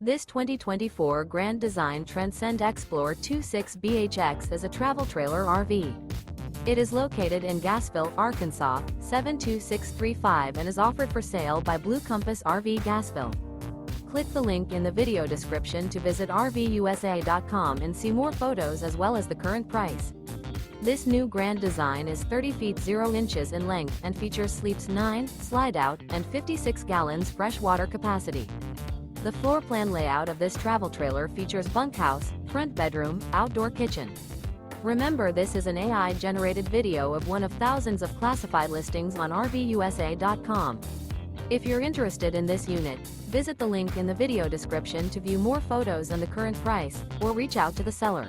This 2024 Grand Design Transcend Xplor 26BHX is a travel trailer RV. It is located in Gassville, Arkansas, 72635 and is offered for sale by Blue Compass RV Gassville. Click the link in the video description to visit RVUSA.com and see more photos as well as the current price. This new Grand Design is 30 feet 0 inches in length and features sleeps 9, slide-out, and 56 gallons fresh water capacity. The floor plan layout of this travel trailer features bunkhouse, front bedroom, outdoor kitchen. Remember, this is an AI-generated video of one of thousands of classified listings on RVUSA.com. If you're interested in this unit, visit the link in the video description to view more photos and the current price, or reach out to the seller.